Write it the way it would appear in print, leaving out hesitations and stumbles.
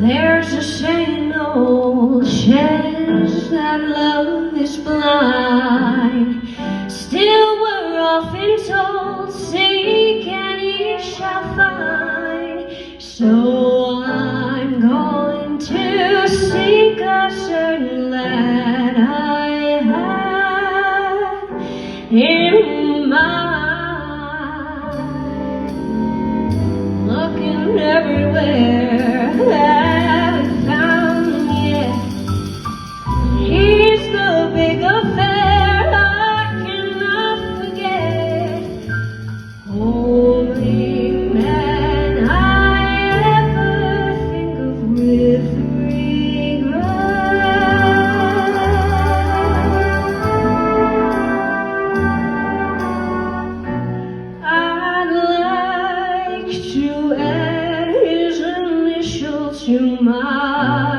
There's a saying old says that love is blind. Still we're often told, seek and ye shall find. So I'm going to seek a certain lad I have in mind. Looking everywhere, haven't found him yet. He's the big affair I cannot forget. Only man I ever think of with regret. I'd like to add his initial to my